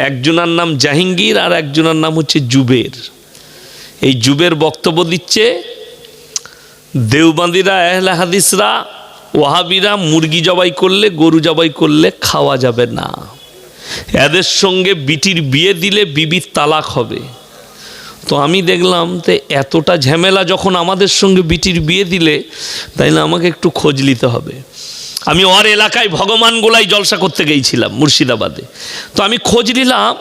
একজনের নাম জাহাঙ্গীর আর একজনের নাম হচ্ছে জুবের। এই জুবের বক্তব্য দিচ্ছে দেওবন্দিরা, আহলে হাদিসরা, ওয়াহাবিরা মুরগি জবাই করলে, গরু জবাই করলে খাওয়া যাবে না। এদের সঙ্গে বিটির বিয়ে দিলে বিবির তালাক হবে। তো আমি দেখলাম তো এতটা ঝামেলা যখন আমাদের সঙ্গে বিটির বিয়ে দিলে, তাইলে আমাকে একটু খোঁজ নিতে হবে। আমি ওর এলাকায় ভগবানগোলায় জলসা করতে গিয়েছিলাম মুর্শিদাবাদে। তো আমি খোঁজ নিলাম,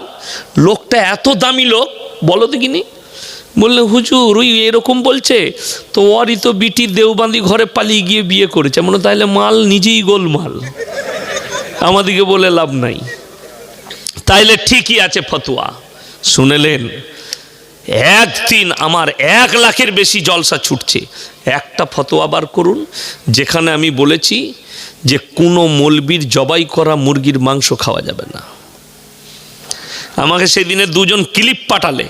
লোকটা এত দামি লোক, বলো দেখিনি। বললে হুজুর ওই এরকম বলছে, তো ওরই তো বিটি দেওবন্দি ঘরে পালিয়ে গিয়ে বিয়ে করেছে। মনে তাহলে মাল নিজেই গোলমাল, আমাদিকে বলে লাভ নাই। তাইলে ঠিকই আছে ফতোয়া। শুনেলেন, একদিন আমার 1 লাখের বেশি জলসা ছুটছে, একটা ফতোয়া বার করুন যেখানে আমি বলেছি যে কোনো মৌলবীর জবাই করা মুরগির মাংস খাওয়া যাবে না। আমাকে সেদিনে 2জন ক্লিপ পাঠালে,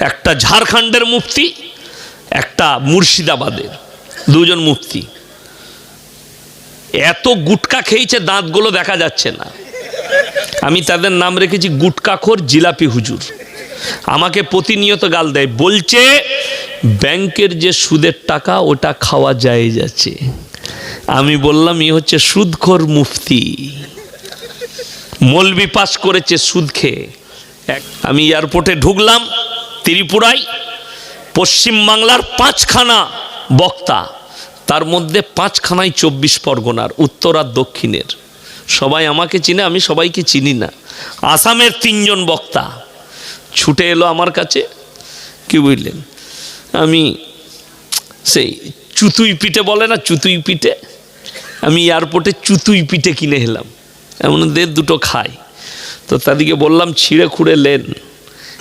একটা ঝাড়খণ্ডের মুফতি, একটা মুর্শিদাবাদের, 2জন মুফতি। এত গুটকা খেয়েছে দাঁতগুলো দেখা যাচ্ছে না। আমি তাদের নাম রেখেছি গুটকাখোর জিলাপি হুজুর। আমাকে প্রতিনিয়ত গাল দেয়, বলছে ব্যাংকের যে সুদের টাকা ওটা খাওয়া যায় যাচ্ছে। আমি বললাম ই হচ্ছে সুদখোর মুফতি, মৌলবি পাস করেছে সুদ খেয়ে। আমি এয়ারপোর্টে ঢুকলাম ত্রিপুরায়, পশ্চিম বাংলার 5খানা বক্তা, তার মধ্যে 5খানাই 24 পরগনার, উত্তর আর দক্ষিণের। সবাই আমাকে চিনে, আমি সবাইকে চিনি না। আসামের 3জন বক্তা ছুটে এলো আমার কাছে। কি বুঝলেন, আমি সেই চুতুই পিঠে বলে না, চুতুই পিঠে, আমি এয়ারপোর্টে চুতুই পিঠে কিনে এলাম, এমন 2 খাই। তো তাদেরকে বললাম ছিঁড়ে খুঁড়ে লেন।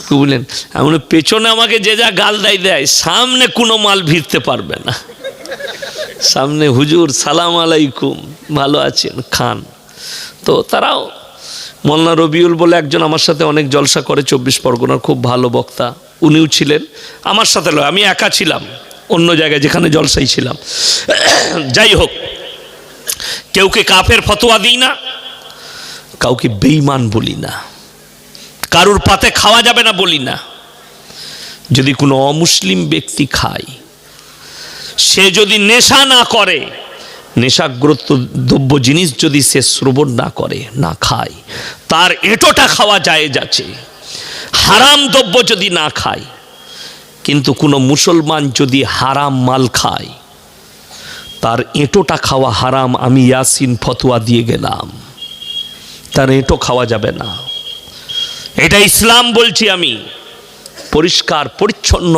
কি বললেন, এমন পেছনে আমাকে যে যা গাল দেয়, সামনে কোনো মাল ভিড়তে পারবে না। সামনে হুজুর সালাম আলাইকুম, ভালো আছেন, খান। তো তারাও, মোল্লা রবিউল বলে একজন আমার সাথে অনেক জলসা করে 24 পরগনার, খুব ভালো বক্তা, উনিও ছিলেন আমার সাথে। আমি একা ছিলাম অন্য জায়গায় যেখানে জলসাই ছিলাম। যাই হোক, কেউকে কাফের ফতোয়া দিই না, কাউকে বেঈমান বলি না, কারুর পাতে খাওয়া যাবে না বলি না। যদি কোনো অমুসলিম ব্যক্তি খায়, সে যদি নেশা না করে, নেশাগ্রস্ত দ্রব্য জিনিস যদি সে শ্রবণ না করে, না খায়, তার এঁটোটা খাওয়া জায়েজ আছে। হারাম দ্রব্য যদি না খায়, কিন্তু কোনো মুসলমান যদি হারাম মাল খায়, তার এঁটোটা খাওয়া হারাম। আমি ইয়াসিন ফতোয়া দিয়ে গেলাম, তার এঁটো খাওয়া যাবে না। এটা ইসলাম বলছি আমি, পরিষ্কার পরিচ্ছন্ন,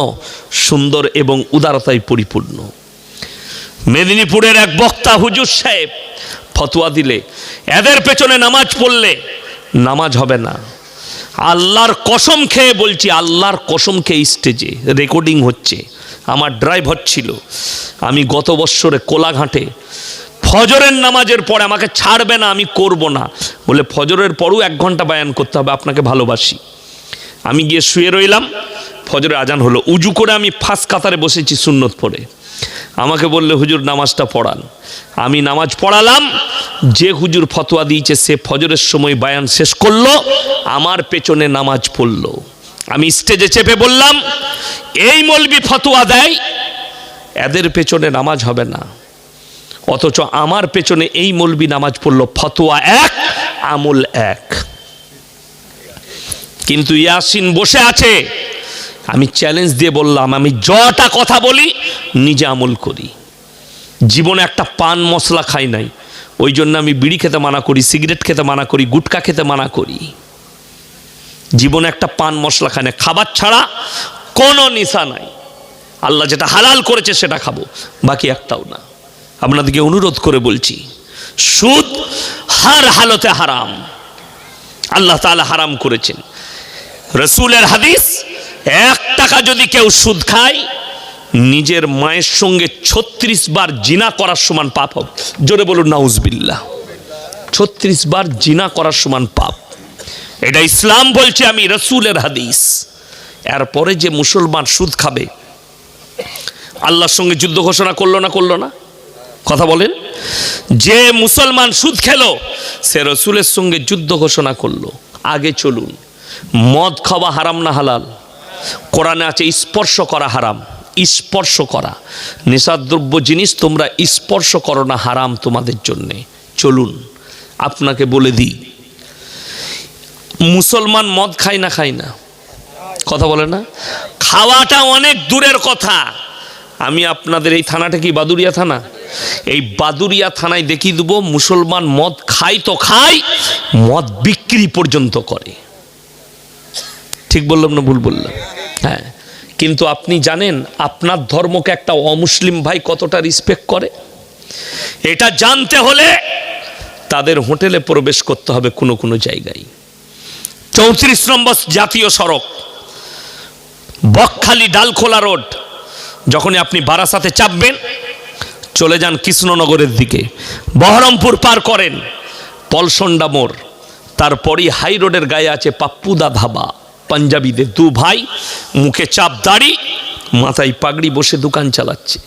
সুন্দর এবং উদারতায় পরিপূর্ণ। মেদিনীপুরের এক বক্তা হুজুর সাহেব ফতোয়া দিলে, এদের পেছনে নামাজ পড়লে নামাজ হবে না। আল্লাহর কসম খেয়ে বলছি, আল্লাহর কসম খেয়ে, স্টেজে রেকর্ডিং হচ্ছে, আমার ড্রাইভার ছিল। আমি গত বৎসরে কোলাঘাটে ফজরের নামাজের পরে আমাকে ছাড়বে না, আমি করব না বলে ফজরের পরও 1 ঘন্টা বায়ান করতে হবে, আপনাকে ভালোবাসি। আমি গিয়ে শুয়ে রইলাম, ফজরের আজান হলো, উজু করে আমি ফার্স্ট কাতারে বসেছি সুন্নত পড়ে। আমাকে বললে হুজুর নামাজটা পড়ান। আমি নামাজ পড়ালাম। যে হুজুর ফতোয়া দিয়েছে সে ফজরের সময় বায়ান শেষ করলো, আমার পেছনে নামাজ পড়লো। আমি স্টেজে চেপে বললাম, এই মৌলবি ফতোয়া দেয় এদের পেছনে নামাজ হবে না, অথচ আমার পেছনে এই মৌলবি নামাজ পড়লো, ফতোয়া এক, আমল এক। কিন্তু ইয়াসিন বসে আছে। আমি চ্যালেঞ্জ দিয়ে বললাম, আমি যটা কথা বলি নিজে আমল করি। জীবনে একটা পান মশলা খাই নাই, ওই জন্য আমি বিড়ি খেতে মানা করি, সিগারেট খেতে মানা করি, গুটকা খেতে মানা করি। জীবনে একটা পান মশলা খাই না, খাবার ছাড়া কোনো নেশা নাই। আল্লাহ যেটা হালাল করেছে সেটা খাবো, বাকি একটাও না। আপনাদেরকে অনুরোধ করে বলছি, সুদ হার হালতে হারাম, আল্লাহ তাআলা হারাম করেছেন। রসুলের হাদিস, 1 টাকা যদি কেউ সুদ খায়, নিজের মায়ের সঙ্গে 36 বার জিনা করার সমান পাপ হবে। জোরে বলুন নাউজুবিল্লাহ। 36 বার জিনা করার সমান পাপ। এটা ইসলাম বলছে, আমি রসুলের হাদিস। এরপরে যে মুসলমান সুদ খাবে, আল্লাহর সঙ্গে যুদ্ধ ঘোষণা করলো না, করলো না? কথা বলেন। যে মুসলমান সুদ খেলো, সে রসুলের সঙ্গে যুদ্ধ ঘোষণা করলো, আগে চলুন। মদ খাওয়া হারাম না হালাল? কোরআনে আছে স্পর্শ করা হারাম। স্পর্শ করা, নেশাদ্রব্য জিনিস তোমরা স্পর্শ করো না, হারাম তোমাদের জন্যে। চলুন আপনাকে বলে দিই, মুসলমান মদ খায় না? খায় না? কথা বলে না? খাওয়াটা অনেক দূরের কথা। আমি আপনাদের এই থানাটা কি বাদুরিয়া থানা? এই বাদুরিয়া থানায় দেখিয়ে দেবো মুসলমান মদ খায় তো খায়, মদ বিক্রি পর্যন্ত করে। ঠিক বললাম না ভুল বললাম? হ্যাঁ। কিন্তু আপনি জানেন আপনার ধর্মকে একটা অমুসলিম ভাই কতটা রেসপেক্ট করে? এটা জানতে হলে তাদের হোটেলে প্রবেশ করতে হবে কোনো কোনো জায়গায়। 34 নম্বর জাতীয় সড়ক, বকখালি ডালখোলা রোড, যখনই আপনি বারাসাতে চাপবেন, চলে যান কৃষ্ণনগরের দিকে, বহরমপুর পার করেন, পলসন্ডা মোড়, তারপরই হাই রোডের গায়ে আছে পাপ্পুদা ধাবা। পাঞ্জাবিদের দু ভাই, মুখে চাপ দাড়ি, মাথায় পাগড়ি, বসে দোকান চালাচ্ছে।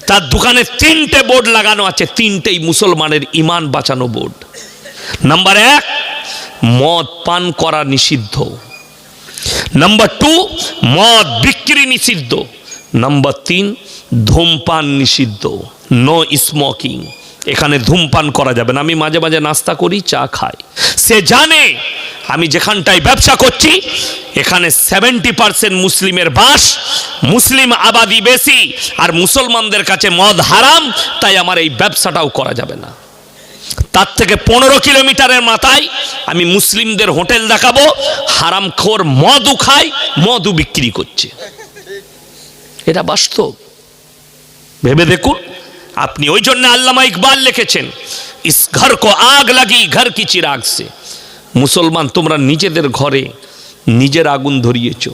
তার দোকানে 3টে বোর্ড লাগানো আছে, 3টেই মুসলমানের ইমান বাঁচানো বোর্ড। নাম্বার 1, মদ পান করা নিষিদ্ধ। নাম্বার 2, মদ বিক্রি নিষিদ্ধ। নাম্বার 3, ধূমপান নিষিদ্ধ, নো স্মোকিং। এখানে ধূমপান করা যাবে না। আমি মাঝে মাঝে নাস্তা করি, চা খাই। সে জানে আমি যেখানটায় ব্যবসা করছি এখানে 70% মুসলিমের বাস, মুসলিম আবাদি বেশি, আর মুসলমানদের কাছে মদ হারাম, তাই আমার এই ব্যবসাটাও করা যাবে না। তার থেকে 15 কিলোমিটারের মাথায় আমি মুসলিমদের হোটেল দেখাবো, হারামখোর মদও খায়, মদও বিক্রি করছে। এটা বাস্তব, ভেবে দেখুন আপনি। ওই জন্য আল্লামা ইকবাল লিখেছেন, ইস ঘর কো আগ লাগি ঘর কি চিরাগ সে। মুসলমান তোমরা নিজেদের ঘরে নিজের আগুন ধরিয়েছ।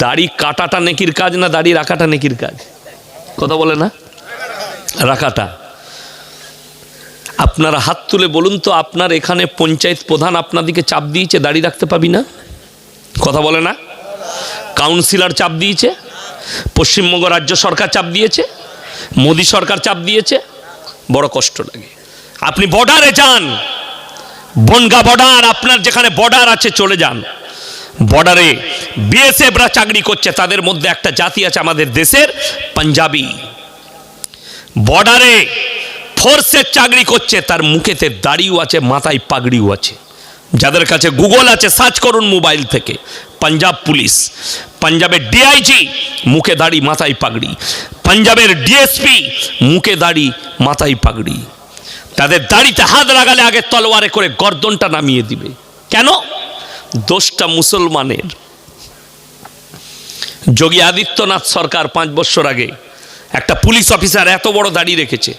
দাড়ি কাটাটা নেকির কাজ না দাড়ি রাখাটা নেকির কাজ? কথা বলে না? রাখাটা। আপনারা হাত তুলে বলুন তো, আপনার এখানে পঞ্চায়েত প্রধান আপনাদিকে চাপ দিয়েছে দাড়ি রাখতে পাবি না? কথা বলে না? কাউন্সিলর চাপ দিয়েছে, পশ্চিমবঙ্গ রাজ্য সরকার চাপ দিয়েছে, মোদী সরকার চাপ দিয়েছে। বড় কষ্ট লাগে। আপনি বর্ডারে যান, বনগা বর্ডার, আপনার যেখানে বর্ডার আছে চলে যান। বর্ডারে বিএসএফরা চাকরি করছে, তাদের মধ্যে একটা জাতি আছে আমাদের দেশের, পাঞ্জাবি। বর্ডারে ফোর্সের চাকরি করছে, তার মুখেতে দাড়িও আছে, মাথায় পাগড়িও আছে। যাদের কাছে গুগল আছে সার্চ করুন মোবাইল থেকে, পাঞ্জাব পুলিশ, পাঞ্জাবের ডিআইজি, মুখে দাড়ি মাথায় পাগড়ি, পাঞ্জাবের ডিএসপি, মুখে দাড়ি মাথায় পাগড়ি। তাদের দাড়িতে হাত লাগালে আগে তলোয়ারে করে গর্দনটা নামিয়ে দিবে। কেন? দোষটা মুসলমানের। যোগী আদিত্যনাথ সরকার 5 বছর আগে একটা পুলিশ অফিসার এত বড় দাড়ি রেখেছে,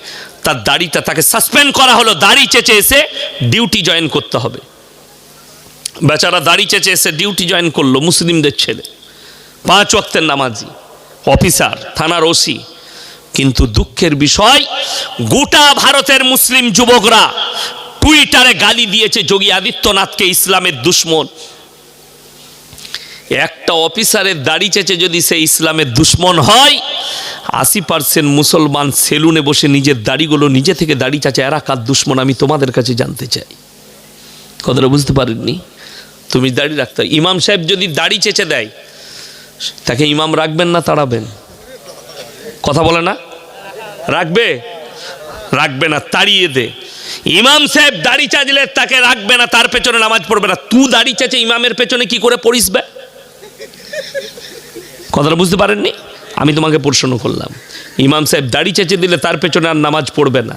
তার দাড়িটা তাকে সাসপেন্ড করা হলো। দাড়ি চেঁচে এসে ডিউটি জয়েন করতে হবে। বেচারা দাড়ি চেঁচে এসে ডিউটি জয়েন করলো, মুসলিমদের ছেলে, 5 ওয়াক্তের নামাজি অফিসার, থানার ওসি। কিন্তু দুঃখের বিষয়, গোটা ভারতের মুসলিম যুবকরা টুইটারে গালি দিয়েছে যোগী আদিত্যনাথকে ইসলামের দুশ্মন। একটা অফিসারের দাড়ি চেঁচে যদি সে ইসলামের দুশ্মন হয়, 80% মুসলমান সেলুনে বসে নিজের দাড়িগুলো নিজে থেকে দাড়ি চাচে। এরা কার দুশ্মন আমি তোমাদের কাছে জানতে চাই। কথাটা বুঝতে পারেননি? তুমি দাড়ি রাখতে, ইমাম সাহেব যদি দাড়ি চেঁচে দেয় তাকে ইমাম রাখবেন না তাড়াবেন? কথা বলে না? রাখবে? রাখবে না, তাড়িয়ে দে। ইমাম সাহেব দাড়ি চাচলে তাকে রাখবে না, তার পেছনে নামাজ পড়বে না। তুই দাড়ি চেঁচে ইমামের পেছনে কি করে পড়িস বে? কথাটা বুঝতে পারেননি? আমি তোমাকে প্রশ্ন করলাম, ইমাম সাহেব দাড়ি চেঁচে দিলে তার পেছনে আর নামাজ পড়বে না,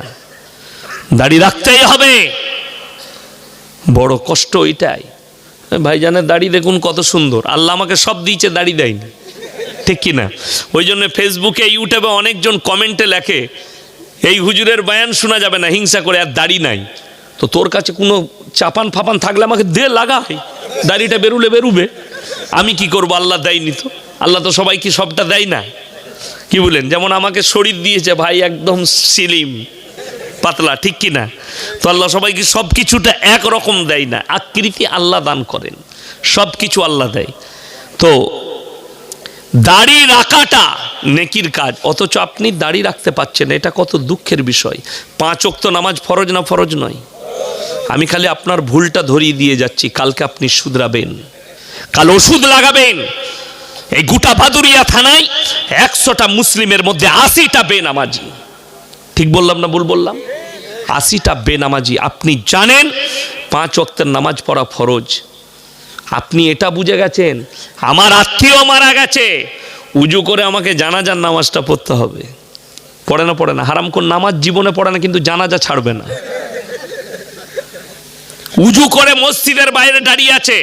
দাড়ি রাখতেই হবে। বড় কষ্ট ওইটাই। ভাইজানের দাড়ি দেখুন কত সুন্দর, আল্লাহ আমাকে সব দিয়েছে, দাড়ি দেয়নি, ঠিক কি না? ওই জন্য ফেসবুকে ইউটিউবে অনেকজন কমেন্টে লেখে, এই হুজুরের বয়ান শোনা যাবে না, হিংসা করে, আর দাড়ি নাই। তো তোর কাছে কোনো চাপান ফাপান থাকলে আমাকে দে, লাগাই, দাড়িটা বেরুলে বেরুবে। আমি কি করব? আল্লাহ দেয়নি তো। আল্লাহ তো সবাইকে সবটা দেয় না, কি বলেন? যেমন আমাকে শরীর দিয়েছে ভাই, একদম সিলিম পাতলা, ঠিক কি না? তো আল্লাহ সবাইকে সব কিছুটা একরকম দেয় না, আকৃতি আল্লাহ দান করেন, সব কিছু আল্লাহ দেয়। তো দাড়ি রাখাটা নেকির কাজ, অথচ আপনি দাড়ি রাখতে পাচ্ছেন, এটা কত দুঃখের বিষয়। 5 ওয়াক্ত নামাজ ফরজ না ফরজ নয়? আমি খালি আপনার ভুলটা ধরিয়ে দিয়ে যাচ্ছি, কালকে আপনি শুধরাবেন, কাল ওষুধ লাগাবেন। এই গোটা ভাদুরিয়া থানায় 100টা মুসলিমের মধ্যে 80টা বেনামাজি। ঠিক বললাম না ভুল বললাম? 80টা বেনামাজি। আপনি জানেন 5 ওয়াক্তের নামাজ পড়া ফরজ। আপনি এটা বুঝে গেছেন আমার আত্মীয় মারা গেছে, উজু করে আমাকে জানাজার নামাজটা পড়তে হবে। পড়ে না, হারাম কোন নামাজ জীবনে পড়ে না, কিন্তু জানাজা ছাড়বে না। উজু করে মসজিদের বাইরে দাঁড়িয়ে আছে,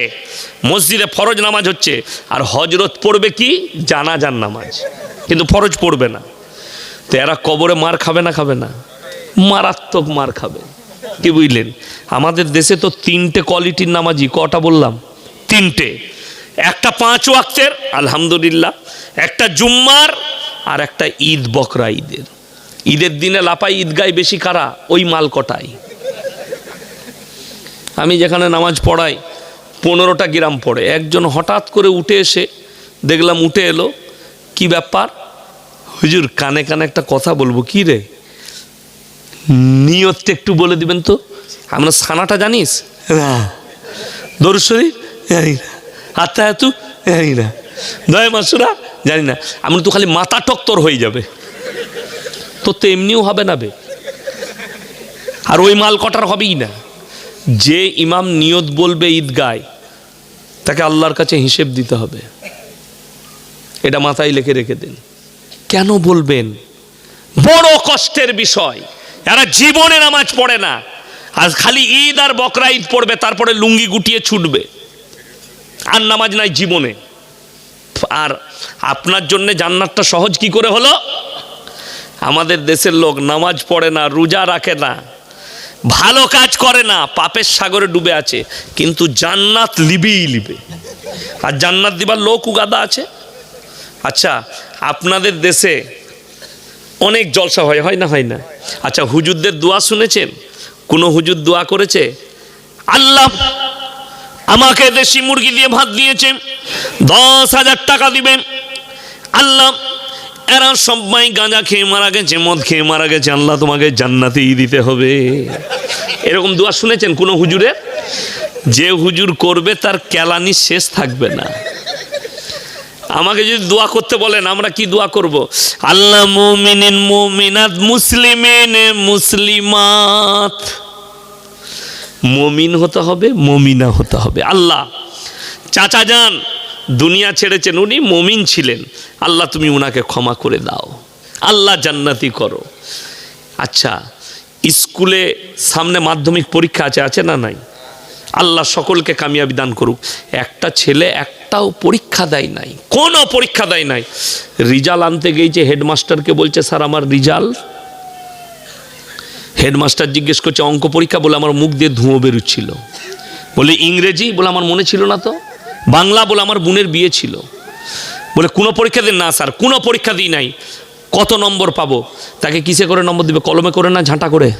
মসজিদে ফরজ নামাজ হচ্ছে, আর হজরত পড়বে কি জানাজার নামাজ, কিন্তু ফরজ পড়বে না। তো এরা কবরে মার খাবে না? মারাত্মক মার খাবে। কি বুঝলেন? আমাদের দেশে তো 3টে কোয়ালিটির নামাজি। কটা বললাম? 3টে। একটা 5 ওয়াক্তের আলহামদুলিল্লাহ, একটা জুম্মার, আর একটা ঈদ বকরা ঈদের। ঈদের দিনে লাপাই ঈদগায় বেশি কারা? ওই মাল কটাই। আমি যেখানে নামাজ পড়াই 15টা গ্রাম পড়ে, একজন হঠাৎ করে উঠে এসে দেখলাম উঠে এলো, কি ব্যাপার হুজুর? কানে কানে একটা কথা বলবো। কি রে? নিয়তটা একটু বলে দিবেন তো। আমরা সানাটা জানিস না? দরুদ শরীফ জানি না, আত্মায়াতু জানি না, দয় মাসুরা জানি না। আমরা তো খালি মাথা টক্তর হয়ে যাবে, তোর তো এমনিও হবে না বে। আর ওই মাল কটার হবেই না। যে ইমাম নিয়ত বলবে ঈদগায়, তাকে আল্লাহর কাছে হিসেব দিতে হবে। এটা মাথায় লিখে রেখে দিন। কেন বলবেন? বড় কষ্টের বিষয়। এরা জীবনে নামাজ পড়ে না, আজ খালি ঈদ আর বকরা ঈদ পড়বে, তারপরে লুঙ্গি গুটিয়ে ছুটবে, আর নামাজ নাই জীবনে। আর আপনার জন্য জান্নাতটা সহজ কি করে হলো? আমাদের দেশের লোক নামাজ পড়ে না, রোজা রাখে না, ভালো কাজ করে না, পাপের সাগরে ডুবে আছে, কিন্তু জান্নাত লিবেই লিবে। আর জান্নাত দিবার লোক উগাদা আছে। আচ্ছা, আপনাদের দেশে অনেক জলসা হয় না? হয় না? আচ্ছা, হুজুরদের দোয়া শুনেছেন? কোন হুজুর দোয়া করেছে আল্লাহ আমাকে দেশি মুরগি দিয়ে ভাত দিয়েছে, 10,000 টাকা দিবেন, আল্লাহ এরা সবাই গাঁজা খেয়ে মারা গেছে, মদ খেয়ে মারা গেছে, আল্লাহ তোমাকে জান্নাতেই দিতে হবে? এরকম দোয়া শুনেছেন কোন হুজুরের? যে হুজুর করবে তার কেলানি শেষ থাকবে না। আমাকে যদি দোয়া করতে বলেন, আমরা কি দোয়া করব? আল্লাহ মুমিনিন মুমিনাত মুসলিমিন মুসলিমাত, মুমিন হতে হবে, মুমিনা হতে হবে। আল্লাহ চাচা যান দুনিয়া ছেড়েছেন, উনি মুমিন ছিলেন, আল্লাহ তুমি উনাকে ক্ষমা করে দাও, আল্লাহ জান্নাতি করো। আচ্ছা, স্কুলে সামনে মাধ্যমিক পরীক্ষা আছে না নাই? আল্লাহ সকলকে কামিয়াবি দান করুক। একটা ছেলে একটাও পরীক্ষা দেয় নাই, কোনো পরীক্ষা দেয় নাই। রিজাল্ট আনতে গিয়েছে, হেডমাস্টারকে বলছে স্যার আমার রিজাল্ট। হেডমাস্টার জিজ্ঞেস করছে অঙ্ক পরীক্ষা? বলে আমার মুখ দিয়ে ধুঁয়ো বেরোচ্ছিল। বলে ইংরেজি? বলে আমার মনে ছিল না তো। বাংলা? বলে আমার বোনের বিয়ে ছিল। বলে কোনো পরীক্ষা দিন? না স্যার কোনো পরীক্ষা দিই নাই। কত নম্বর পাবো? তাকে কিসে করে নম্বর দিবে? কলমে করে না ঝাঁটা করে?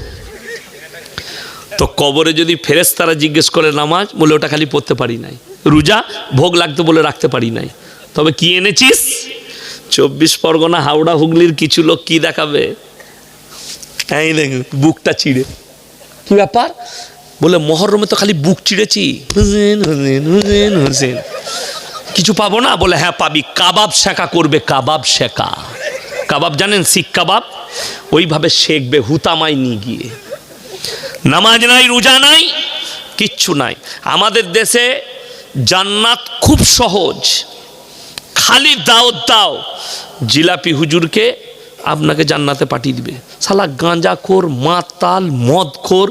তো কবরে যদি ফেরেশতারা জিজ্ঞেস করে নামাজ? বলে ওটা খালি পড়তে পারি নাই। রোজা? ভোগ লাগতো বলে রাখতে পারি নাই। তবে কি এনেছিস? 24 পরগনা হাওড়া হুগলির কিছু লোক কি দেখাবে, এই দেখ বুকটা চিড়ে। কি ব্যাপার? বলে মহরমে তো খালি বুক চিড়েছি, হুসেন হুসেন হুসেন হুসেন, কিছু পাবো না? বলে হ্যাঁ পাবি, কাবাব শেখা করবে, কাবাব শেখা। কাবাব জানেন? শিখ কাবাব। ওইভাবে শেখবে হুতামায় নিয়ে গিয়ে। নামাজ নাই, রোজা নাই, কিচ্ছু নাই। আমাদের দেশে জান্নাত খুব সহজ, খালি দাওয়াত দাও, জিলাপি হুজুরকে আপনাকে জান্নাতে পাঠিয়ে দিবে। শালা গাঁজাখোর, মাতাল, মদখোর,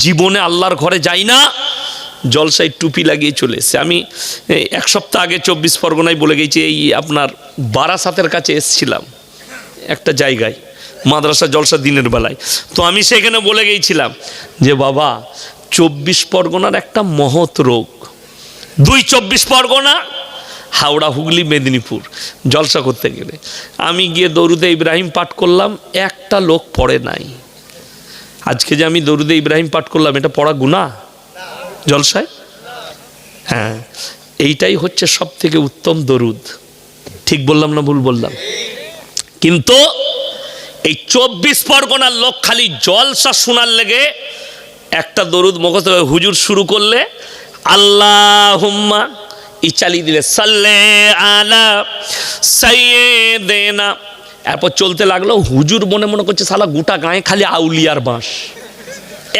জীবনে আল্লাহর ঘরে যাই না, জলসায় টুপি লাগিয়ে চলে এসছে। আমি 1 সপ্তাহ আগে 24 পরগনায় বলে গেছি, এই আপনার বারাসাতের কাছে এসছিলাম একটা জায়গায়, মাদ্রাসা জলসা দিনের বেলায়। তো আমি সেখানে বলে গিয়েছিলাম যে বাবা 24 পরগনার একটা মহৎ রোগ, 2 24 পরগনা, হাওড়া হুগলি মেদিনীপুর জলসা করতে গেলে আমি গিয়ে দরুদে ইব্রাহিম পাঠ করলাম, একটা লোক পড়ে নাই। আজকে যে আমি দরুদে ইব্রাহিম পাঠ করলাম, এটা পড়া গুনাহ জলসায়? হ্যাঁ, এইটাই হচ্ছে সব থেকে উত্তম দরুদ। ঠিক বললাম না ভুল বললাম? কিন্তু এই 24 পরগনার লোক খালি জলসা শোনার লেগে একটা দরুদ মুখস্থ হুজুর শুরু করলে আল্লাহুম্মা ই চালিয়ে দিলে সাল্লে আলা সাইয়্যিদিনা, এরপর চলতে লাগলো। হুজুর মনে মনে করছে শালা গোটা গায়ে খালি আউলিয়ার বাঁশ,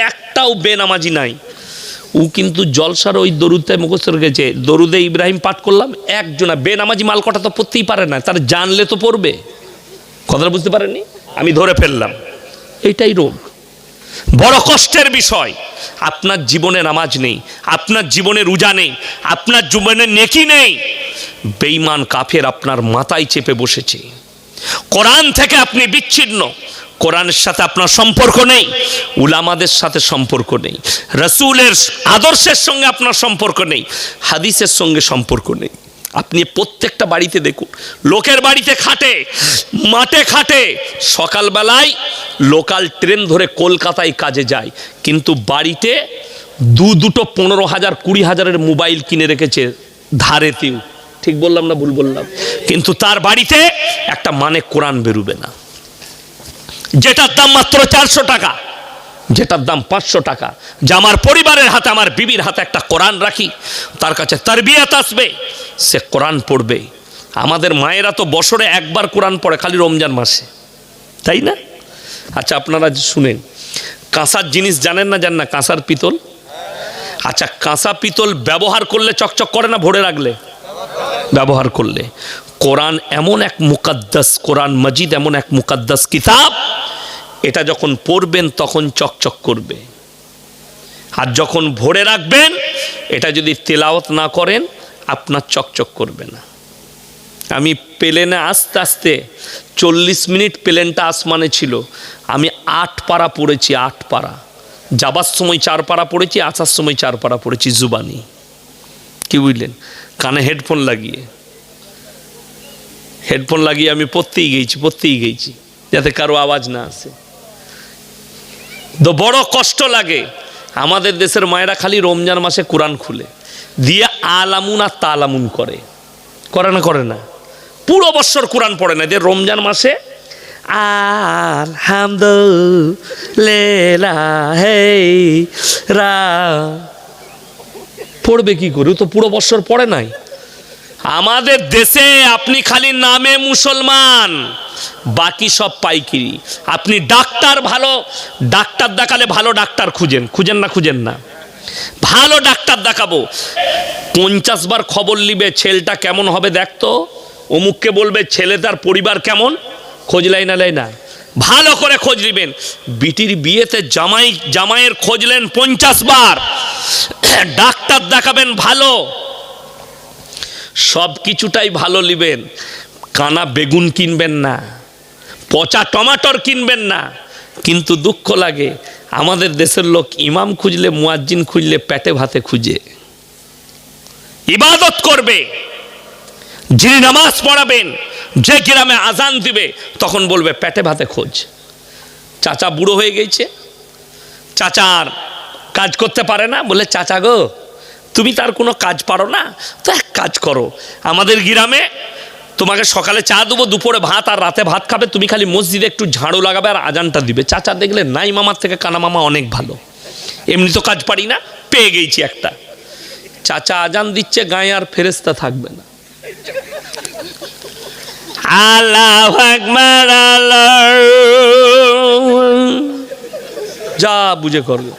একটাও বেনামাজি নাই। ও কিন্তু জলসার ওই দরুদে মুখস্থ রেখেছে, দরুদে ইব্রাহিম পাঠ করলাম, একজনা বেনামাজি মাল কটা তো পড়তেই পারে না, তার জানলে তো পড়বে। কথাটা বুঝতে পারেননি? আমি ধরে ফেললাম, এইটাই রোগ, বড় কষ্টের বিষয়। আপনার জীবনে নামাজ নেই, আপনার জীবনে রোজা নেই, আপনার জীবনে নেকি নেই, বেঈমান কাফের আপনার মাথায় চেপে বসেছে। কোরআন থেকে আপনি বিচ্ছিন্ন, কোরআনের সাথে আপনার সম্পর্ক নেই, উলামাদের সাথে সম্পর্ক নেই, রাসূলের আদর্শের সঙ্গে আপনার সম্পর্ক নেই, হাদিসের সঙ্গে সম্পর্ক নেই। আপনি প্রত্যেকটা বাড়িতে দেখুন, লোকের বাড়িতে খাটে, মাঠে খাটে, সকালবেলায় লোকাল ট্রেন ধরে কলকাতায় কাজে যায়, কিন্তু বাড়িতে দুটো 15,000 20,000-এর মোবাইল কিনে রেখেছে ধারেতেও। ঠিক বললাম না ভুল বললাম? কিন্তু তার বাড়িতে একটা মানে কোরআন বেরুবে না, যেটার দাম মাত্র 400 টাকা, যেটার দাম 500 টাকা। যে আমার পরিবারের হাতে, আমার বিবির হাতে একটা কোরআন রাখি, তার কাছে তারবিয়াত আসবে, সে কোরআন পড়বে। আমাদের মায়েরা তো বছরে একবার কোরআন পড়ে, খালি রমজান মাসে, তাই না? আচ্ছা আপনারা শুনেন, কাঁসার জিনিস জানেন না? জান না? কাঁসার পিতল। আচ্ছা কাঁসা পিতল ব্যবহার করলে চকচক করে না ভরে রাখলে? ব্যবহার করলে। কোরআন এমন এক মুকাদ্দাস, কোরআন মাজিদ এমন এক মুকাদ্দাস কিতাব, এটা যখন পড়বেন তখন চকচক করবে, আর যখন ভরে রাখবেন এটা যদি তেলাওয়াত না করেন আপনার চকচক করবে না। আমি প্লেনে আস্তে আস্তে 40 মিনিট প্লেনটা আসমানে ছিল, আমি 8 পারা পড়েছি, 8 পারা। যাবার সময় 4 পারা পড়েছি, আসার সময় 4 পারা পড়েছি জুবানি। কি বুঝলেন? কানে হেডফোন লাগিয়ে আমি পড়তেই গেছি যাতে কারো আওয়াজ না আসে। তো বড় কষ্ট লাগে। আমাদের দেশের মায়েরা খালি রমজান মাসে কোরআন খুলে দিয়ে আলামুন আর তালামুন করে না, পুরো বছর কোরআন পড়ে না, যে রমজান মাসে আলহামদুলিল্লাহ পড়বে কি করে? তো পুরো বছর পড়ে নাই। আমাদের দেশে আপনি খালি নামে মুসলমান, বাকি সব পাইকিরি। আপনি ডাক্তার, ভালো ডাক্তার দেখালে ভালো ডাক্তার খুঁজেন না? ভালো ডাক্তার দেখাবো, 50 বার খবর নিবে ছেলেটা কেমন হবে দেখতো, অমুককে বলবে ছেলেটার পরিবার কেমন, খোঁজ লাই না, ভালো করে খোঁজ নিবেন। বিটির বিয়েতে জামাইয়ের খোঁজলেন 50 বার, ডাক্তার দেখাবেন ভালো, সব কিছুটাই ভালো নিবেন। কানা বেগুন কিনবেন না, পচা টমাটোর কিনবেন না। কিন্তু দুঃখ লাগে, আমাদের দেশের লোক ইমাম খুঁজলে, মুয়াজ্জিন খুঁজলে পেটে ভাতে খুঁজে। ইবাদত করবে, যিনি নামাজ পড়াবেন, যে গ্রামে আজান দিবে, তখন বলবে পেটে ভাতে খোঁজ। চাচা বুড়ো হয়ে গেছে, চাচা আর কাজ করতে পারে না, বলে চাচা গো তুমি তার কোনো কাজ পারো না, তো এক কাজ করো, আমাদের গ্রামে তোমাকে সকালে চা দেবো, দুপুরে ভাত আর রাতে ভাত খাবে, তুমি খালি মসজিদে একটু ঝাড়ু লাগাবে আর আজানটা দিবে। চাচা দেখলে নাই মামার থেকে কানা মামা অনেক ভালো, এমনি তো কাজ পারি না, পেয়ে গেছি একটা। চাচা আজান দিচ্ছে, গায়ে আর ফেরেশতা থাকবে না। আল্লাহু আকবার, আল্লাহ যা বুঝে করবে।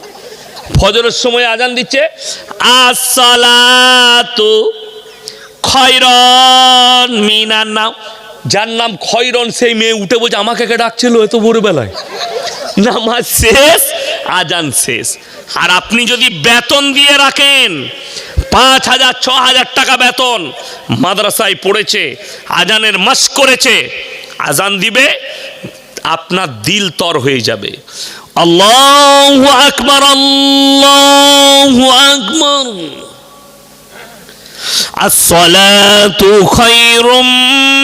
ফজরের সময় আজান দিচ্ছে, আসসালাতু খয়রন মিনান নাও, যার নাম খয়রন সেই মেয়ে উঠে বলছে আমাকে কে ডাকছিল এত ভোরবেলায়? নামাজ শেষ, আজান শেষ। আর আপনি যদি বেতন দিয়ে রাখেন, 5,000 6,000 টাকা বেতন, মাদ্রাসায় পড়েছে, আজানের মাস করেছে, আজান দিবে, আপনার দিল তর হয়ে যাবে। আল্লাহু আকবার, আল্লাহু আকবার, আসসালাতু খায়রুম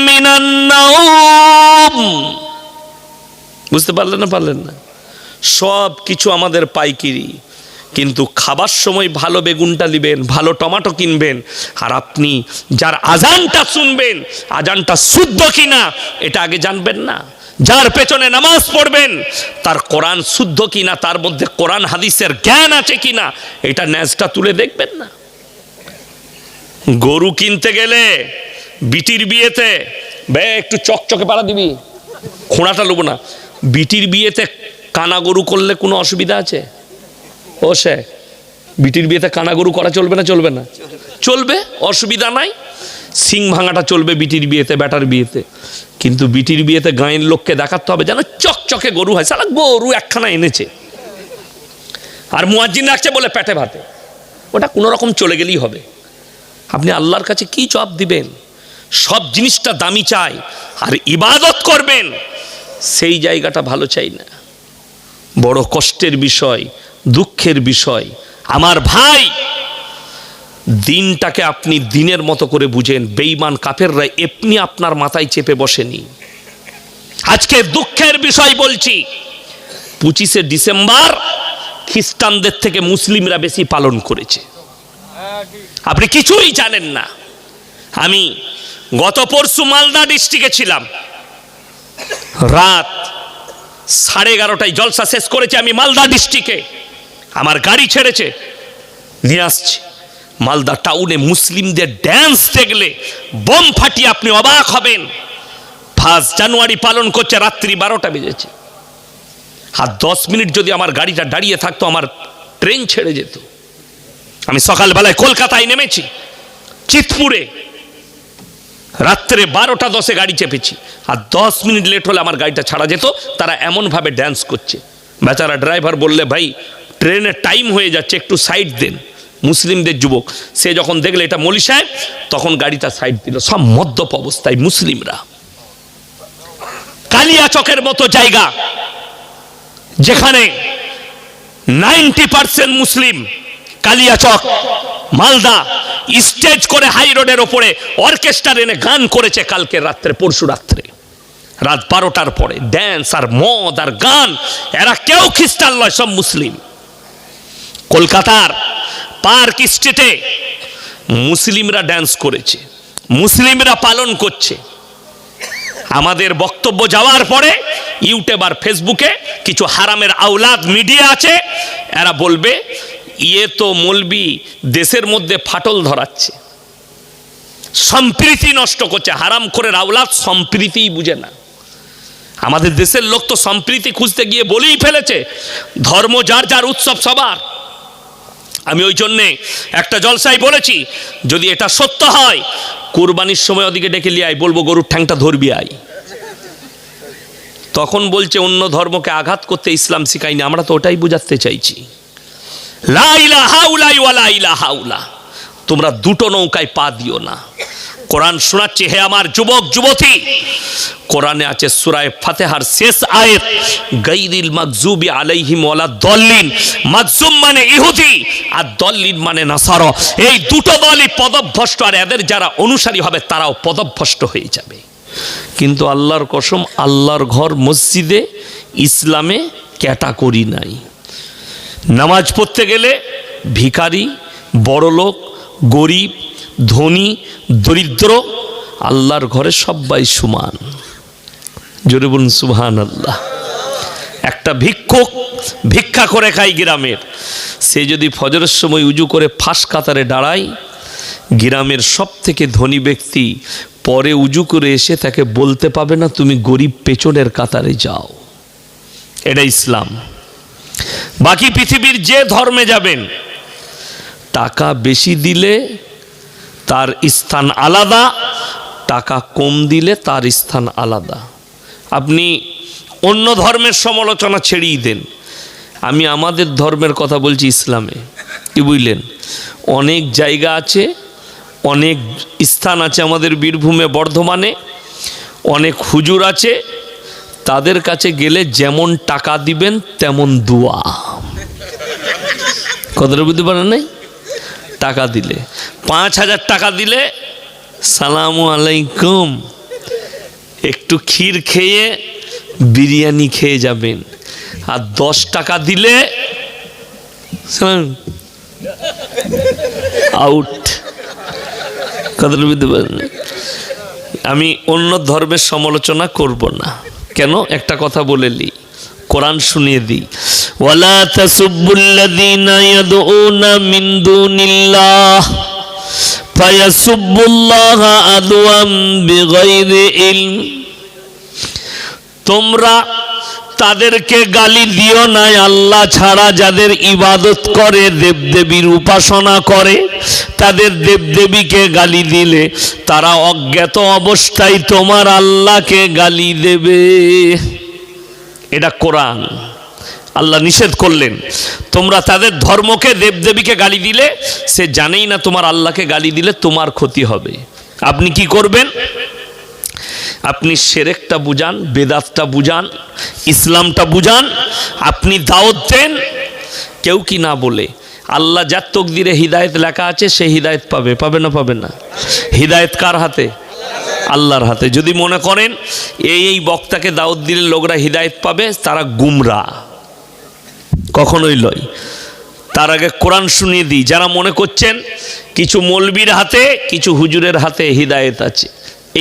মিনান নাওম। বুঝতে পারলেন না? সব কিছু আমাদের পাইকিরি, কিন্তু খাবার সময় ভালো বেগুনটা নেবেন, ভালো টমেটো কিনবেন, আর আপনি যার আজানটা শুনবেন, আজানটা শুদ্ধ কিনা এটা আগে জানবেন না। যার পেছনে নামাজ পড়বেন তার কোরআন শুদ্ধ কিনা, তার মধ্যে কোরআন হাদিসের জ্ঞান আছে কিনা, এটা ন্যাজটা তুলে দেখবেন না। গরু কিনতে গেলে বিটির বিয়েতে একটু চকচকে পাড়া দিবি, খোঁড়াটা নেবো না। বিটির বিয়েতে কানা গরু করলে কোনো অসুবিধা আছে? ও সে বিটির বিয়েতে কানা গরু করা চলবে না? চলবে না? চলবে, অসুবিধা নাই। সিং ভাঙাটা চলবে বিটির বিয়েতে, বেটার বিয়েতে। কিন্তু বিটির বিয়েতে গাঁয়ের লোককে দেখাতে হবে যেন চকচকে গরু হয়। সালা গরু একখানা এনেছে আর মুয়াজ্জিন রাখছে বলে পেটে ভাতে, ওটা কোনো রকম চলে গেলেই হবে। আপনি আল্লাহর কাছে কি জবাব দিবেন? সব জিনিসটা দামি চাই আর ইবাদত করবেন সেই জায়গাটা ভালো চাই না। বড় কষ্টের বিষয়, দুঃখের বিষয়। আমার ভাই, দিনটাকে আপনি দিনের মতো করে বুঝেন। বেঈমান কাফেররা এমনি আপনার মাথায় চেপে বসেনি। আজকে দুঃখের বিষয় বলছি, 25শে ডিসেম্বর খ্রিস্টানদের থেকে মুসলিমরা বেশি পালন করেছে। আপনি কিছুই জানেন না। আমি গত পরশু মালদা ডিস্ট্রিক্টে ছিলাম, রাত 11:30টায় জলসা শেষ করেছি আমি মালদা ডিস্ট্রিক্টে। আমার গাড়ি ছেড়েছে, নিয়ে আসছি মালদা টাউনে। মুসলিমদের ড্যান্স দেখলে বোম ফাটিয়ে আপনি অবাক হবেন। 1 জানুয়ারি পালন করছে, রাত্রি 12টা বেজেছে। আর 10 মিনিট যদি আমার গাড়িটা দাঁড়িয়ে থাকতো আমার ট্রেন ছেড়ে যেত। আমি সকালবেলায় কলকাতায় নেমেছি, চিতপুরে রাত্রে 12:10 গাড়ি চেপেছি। আর 10 মিনিট লেট হলে আমার গাড়িটা ছাড়া যেত। তারা এমনভাবে ড্যান্স করছে। বেচারা ড্রাইভার বললে, ভাই ট্রেনের টাইম হয়ে যাচ্ছে, একটু সাইড দেন। মুসলিমদের যুবক, সে যখন দেখলে এটা মৌলী সাহেব, তখন গাড়িটা সাইড দিল। সব মদ্যপ অবস্থায় মুসলিমরা। কালিয়াচকের মতো জায়গা যেখানে 90% মুসলিম, কালিয়াচক মালদা, স্টেজ করে হাই রোডের ওপরে অর্কেস্ট্রা এনে গান করেছে কালকে রাত্রে, পরশু রাত্রে রাত 12টার পরে। ড্যান্স আর মদ আর গান। এরা কেউ খ্রিস্টান নয়, সব মুসলিম। কলকাতার পার্ক স্ট্রিটে মুসলিমরা ড্যান্স করেছে, মুসলিমরা পালন করছে। আমাদের বক্তব্য যাওয়ার পরে ইউটিউব আর ফেসবুকে কিছু হারামের আওলাদ মিডিয়া আছে, এরা বলবে ইয়ে তো মৌলবি দেশের মধ্যে ফাটল ধরাচ্ছে, সম্প্রীতি নষ্ট করছে। হারাম করে আওলাদ সম্প্রীতিই বুঝে না। আমাদের দেশের লোক তো সম্প্রীতি খুঁজতে গিয়ে বলেই ফেলেছে, ধর্ম যার যার, উৎসব সবার। আমি ওই জন্যে একটা জলসায় বলেছি, যদি এটা সত্য হয় কুরবানির সময় ওদিকে ডেকে লিয়ে আয়, বলবো গরুর ঠ্যাংটা ধরবি আয়। তখন বলছে অন্য ধর্মকে আঘাত করতে ইসলাম শিখায়নি। আমরা তো ওটাই বুঝাতে চাইছি, লা ইলাহা ইল্লাল্লাহ ওয়া লা ইলাহা ইল্লাল্লাহ। তোমরা দুটো নৌকায় পা দিও না। কোরআন শোনাচ্ছে, হে আমার যুবক যুবতী, কোরআনে আছে সূরা ফাতিহার শেষ আয়াত, গায়রিল মাগজুবি আলাইহিম ওয়ালা দল্লিন। মাগজুম মানে ইহুদি আর দল্লিন মানে নাসারা। এই দুটো দলই পদভ্রষ্ট, আর এদের যারা অনুসারী হবে তারাও পদভ্রষ্ট হয়ে যাবে। কিন্তু আল্লাহর কসম, আল্লাহর ঘর মসজিদে ইসলামে ক্যাটাগরি নাই। নামাজ পড়তে গেলে ভিখারি, বড়লোক, গরিব, ধনী, দরিদ্র, আল্লাহর ঘরে সবাই সমান। জোরে বলুন সুবহানাল্লাহ। একটা ভিক্ষুক ভিক্ষা করে খায় গ্রামের, সে যদি ফজরের সময় উজু করে ফাঁস কাতারে দাঁড়ায়, গ্রামের সব থেকে ধনী ব্যক্তি পরে উজু করে এসে তাকে বলতে পাবে না তুমি গরিব, পেছনের কাতারে যাও। এটা ইসলাম। বাকি পৃথিবীর যে ধর্মে যাবেন, টাকা বেশি দিলে তার স্থান আলাদা, টাকা কম দিলে তার স্থান আলাদা। আপনি অন্য ধর্মের সমালোচনা ছেড়েই দেন, আমি আমাদের ধর্মের কথা বলছি। ইসলামে কি বুঝলেন, অনেক জায়গা আছে, অনেক স্থান আছে আমাদের বীরভূমে, বর্ধমানে অনেক হুজুর আছে, তাদের কাছে গেলে যেমন টাকা দিবেন তেমন দোয়া। কথাটা বুঝতে পারেন নাই? টাকা দিলে 5,000 টাকা দিলে সালামু আলাইকুম, একটু ক্ষীর খেয়ে বিরিয়ানি খেয়ে যাবেন। আর 10 টাকা দিলে আউট। কথাটা বুঝতে পারেন? আমি অন্য ধর্মের সমালোচনা করব না, কেন? একটা কথা বলে নি, কোরআন শুনিয়ে দিই। ওয়ালা তাসুব্বুল্লাযীনা ইয়াদউনা মিন দুনিল্লাহ ফায়াসুব্বুল্লাহা আদওয়াম বিগাইরি ইলম। তোমরা তাদেরকে গালি দিও না, আল্লাহ ছাড়া যাদের ইবাদত করে, দেবদেবীর উপাসনা করে, তাদের দেবদেবীকে গালি দিলে তারা অজ্ঞাত অবস্থায় তোমার আল্লাহকে গালি দেবে। এটা কোরআন, আল্লাহ নিষেধ করলেন। তোমরা তাদের ধর্মকে, দেবদেবীকে গালি দিলে সে জানেই না তোমার আল্লাহকে গালি দিলে তোমার ক্ষতি হবে। আপনি কি করবেন? আপনি শিরকটা বুঝান, বেদাতটা বুঝান, ইসলামটা বুঝান, আপনি দাওয়াত দেন। কেউ কি না বলে আল্লাহ যার তকদিরে হিদায়েত লেখা আছে সে হিদায়েত পাবে, পাবে না পাবে না? হিদায়েত কার হাতে? আল্লাহর হাতে। যদি মনে করেন এই বক্তাকে দাওয়াত দিলে লোকরা হিদায়েত পাবে, তারা গুমরা, কখনোই লয়। তার আগে কোরআন শুনিয়ে দিই, যারা মনে করছেন কিছু মৌলবীর হাতে, কিছু হুজুরের হাতে হিদায়েত আছে,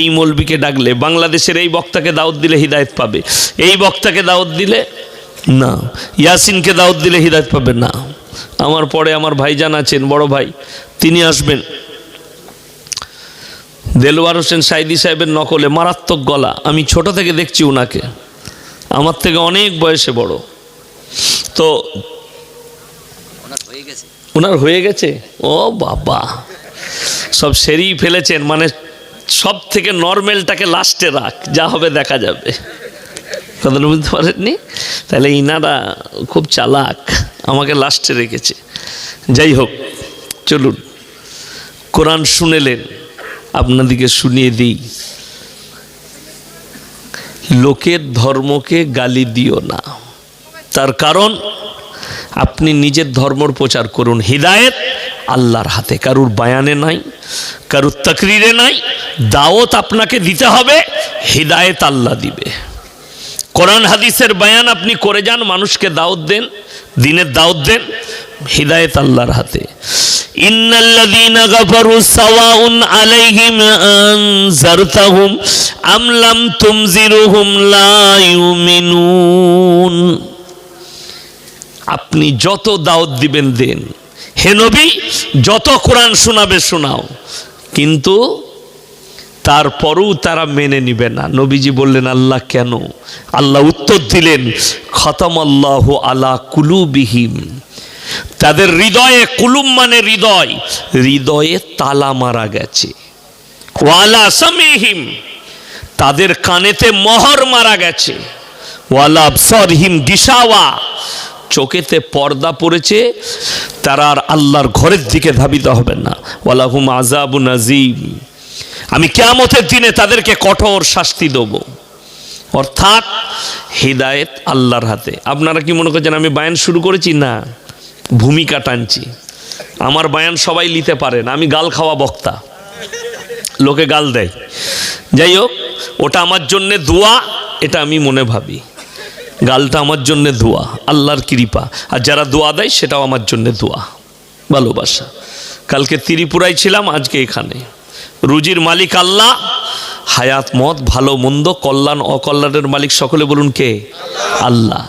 এই মৌলবীকে ডাকলে, বাংলাদেশের এই বক্তাকে দাওয়াত দিলে হিদায়েত পাবে, এই বক্তাকে দাওয়াত দিলে না, ইয়াসিনকে দাওয়াত দিলে হিদায়েত পাবে না। আমার পরে আমার ভাইজান আছেন, বড় ভাই, তিনি আসবেন, দেলোয়ার হোসেন সাইদি সাহেবের নকলে, মারাত্মক গলা। আমি ছোট থেকে দেখছি ওনাকে, আমার থেকে অনেক বয়সে বড়। তো ওনার হয়ে গেছে, ও বাবা, সব সেরেই ফেলেছেন, মানে সব থেকে নর্মালটাকে লাস্টে রাখ, যা হবে দেখা যাবে। কথাটা বুঝতে পারেননি? তাহলে ইনারা খুব চালাক, আমাকে লাস্টে রেখেছে। যাই হোক, চলুন, কোরআন শুনেলেন, আপনাদিকে শুনিয়ে দিই। লোকের ধর্মকে গালি দিও না, তার কারণ আপনি নিজের ধর্মর প্রচার করুন। হিদায়েত আল্লাহর হাতে, কারুর বায়ানে নাই, কারুর তাকরিরে নাই। দাওয়াত আপনাকে দিতে হবে, হিদায়েত আল্লাহ দিবে। কোরআন হাদিসের বায়ান আপনি করে যান, মানুষকে দাওয়াত দেন, দ্বীনের দাওয়াত দেন, হিদায়েত আল্লাহর হাতে। ইন্নাল্লাযীনা কাফারু সাওয়াউন আলাইহিম আনজারতাহুম আম লাম তুনজিরুহুম লা ইউমিনুন। আপনি যত দাওয়াত দিবেন দেন, হে নবী যত কোরআন শোনাবে শোনাও, কিন্তু তারপরও তারা মেনে নিবে না। নবীজি বললেন, আল্লাহ কেন? আল্লাহ উত্তর দিলেন, খতামাল্লাহু আলা কুলুবিহিম, তাদের হৃদয়ে, কুলুব মানে হৃদয়, হৃদয়ে তালা মারা গেছে। ওয়ালা সামিহিম, তাদের কানেতে মোহর মারা গেছে। ওয়ালা আবসারহিম গিশাওয়া, চোখেতে পর্দা পড়েছে, তারা আর আল্লাহর ঘরের দিকে ধাবিত হবে না। ওয়ালাহুম আযাবুন আযীম, আমি কিয়ামতের দিনে তাদেরকে কঠোর শাস্তি দেব। অর্থাৎ হিদায়েত আল্লাহর হাতে। আপনারা কি মনে করছেন আমি বায়ান শুরু করেছি? না, ভূমিকা টানছি। আমার বায়ান সবাই নিতে পারেন, আমি গাল খাওয়া বক্তা, লোকে গাল দেয়। যাই হোক, ওটা আমার জন্যে দোয়া, এটা আমি মনে ভাবি। গালটা আমার জন্যে দোয়া, আল্লাহর কৃপা, আর যারা দোয়া দেয় সেটাও আমার জন্যে দোয়া, ভালোবাসা। কালকে ত্রিপুরায় ছিলাম, আজকে এখানে। রুজির মালিক আল্লাহ, হায়াত মত ভালো মন্দ কল্যাণ অকল্যাণের মালিক সকলে বলুন কে? আল্লাহ।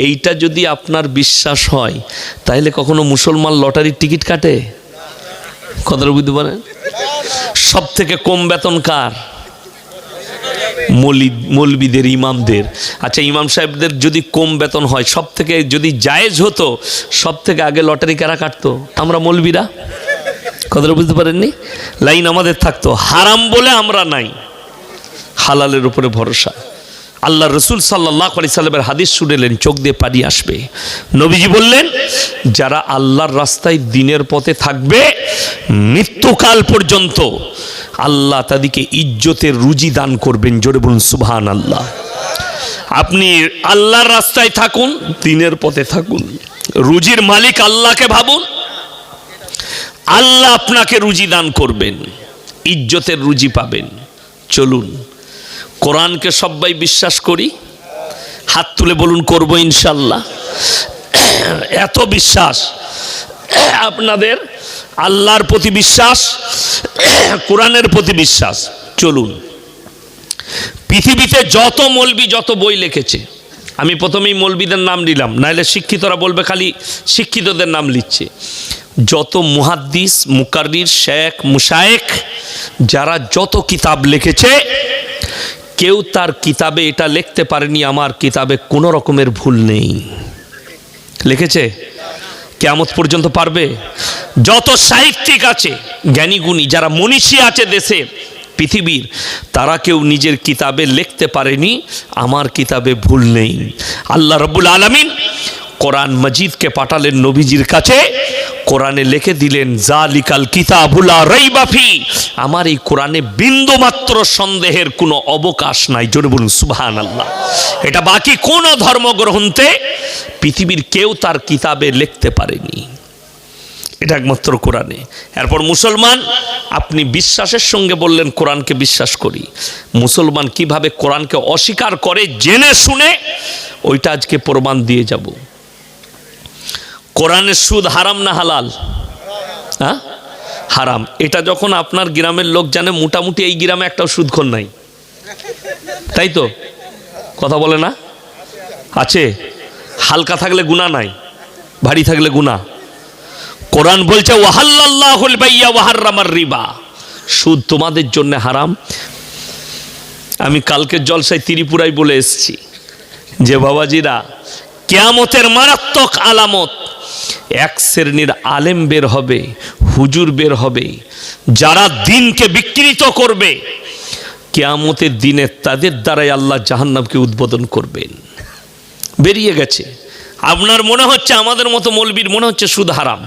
এইটা যদি আপনার বিশ্বাস হয়, তাহলে কখনো মুসলমান লটারির টিকিট কাটে? কথাটা বুঝতে পারেন? সব থেকে কম বেতন কার? মৌলবীদের, ইমামদের। আচ্ছা, ইমাম সাহেবদের যদি কম বেতন হয়, সব থেকে যদি জায়েজ হতো, সব থেকে আগে লটারি কারা কাটতো? আমরা মৌলবীরা। কথাটা বুঝতে পারেননি? লাইন আমাদের থাকতো, হারাম বলে আমরা নাই, হালালের উপরে ভরসা। আল্লাহ রসুল সাল্লাল্লাহু আলাইহি সাল্লামের হাদিস শুনেলেন, চোখ দিয়ে পানি আসবে। নবীজি বললেন, যারা আল্লাহর রাস্তায় দ্বীনের পথে থাকবে মৃত্যুকাল পর্যন্ত, আল্লাহ তাদেরকে ইজ্জতের রুজি দান করবেন। জোরে বলুন সুবহানাল্লাহ। আপনি আল্লাহর রাস্তায় থাকুন, দ্বীনের পথে থাকুন, রুজির মালিক আল্লাহকে ভাবুন, আল্লাহ আপনাকে রুজি দান করবেন, ইজ্জতের রুজি পাবেন। চলুন, কোরআনকে সবাই বিশ্বাস করি, হাত তুলে বলুন করব ইনশাল্লাহ। এত বিশ্বাস আপনাদের, আল্লাহর প্রতি বিশ্বাস, কোরআনের প্রতি বিশ্বাস। চলুন, পৃথিবীতে যত মৌলবি যত বই লিখেছে, আমি প্রথমেই মৌলবিদের নাম নিলাম, নাহলে শিক্ষিতরা বলবে খালি শিক্ষিতদের নাম লিখছে। যত মুহাদ্দিস, মুকাররির, শেখ, মুশায়েখ যারা যত কিতাব লিখেছে, কেউ তার কিতাবে এটা লিখতে পারেনি আমার কিতাবে কোনো রকমের ভুল নেই। লিখেছে? কিয়ামত পর্যন্ত পারবে? যত সাহিত্যিক আছে, জ্ঞানীগুণী যারা মনীষী আছে দেশে পৃথিবীর, তারা কেউ নিজের কিতাবে লিখতে পারেনি আমার কিতাবে ভুল নেই। আল্লাহ রাব্বুল আলামিন কোরআন মজিদকে পাঠালেন নবীজির কাছে, কোরআনে লিখে দিলেন জালিকাল কিতাবুল লা রাইবা ফি, আমার এই কোরআনে বিন্দু মাত্র সন্দেহের কোনো অবকাশ নাই। জোরে বলুন সুবহানাল্লাহ। এটা বাকি কোন ধর্মগ্রন্থে পৃথিবীর কেউ তার কিতাবে লিখতে পারেনি, এটা একমাত্র কোরআনে। এরপর মুসলমান, আপনি বিশ্বাসের সঙ্গে বললেন কোরআনকে বিশ্বাস করি, মুসলমান কিভাবে কোরআনকে অস্বীকার করে জেনে শুনে, ওইটা আজকে প্রমাণ দিয়ে যাব। কোরআনের সুদ হারাম না হালাল? হ্যাঁ, হারাম। এটা যখন আপনার গ্রামের লোক জানে, মোটামুটি এই গ্রামে একটাও সুদখোর নাই, তাই তো? কথা বলে না? আছে। হালকা থাকলে গুনাহ নাই, ভারী থাকলে গুনাহ। কোরআন বলছে ওয়াহাল্লাল্লাহুল বাইয়া ওয়া হাররামার রিবা, সুদ তোমাদের জন্য হারাম। আমি কালকের জলসায় ত্রিপুরায় বলে এসেছি যে বাবাজিরা, কিয়ামতের মারাত্মক আলামত, এক শ্রেণীর আলেম বের হবে, হুজুর বের হবে, যারা দিনকে বিকৃত করবে। কিয়ামতের দিনে তাদের দ্বারাই আল্লাহ জাহান্নামকে উদ্বোধন করবেন। বেরিয়ে গেছে। আপনার মনে হচ্ছে, আমাদের মতো মৌলবীর মনে হচ্ছে সুদ হারাম।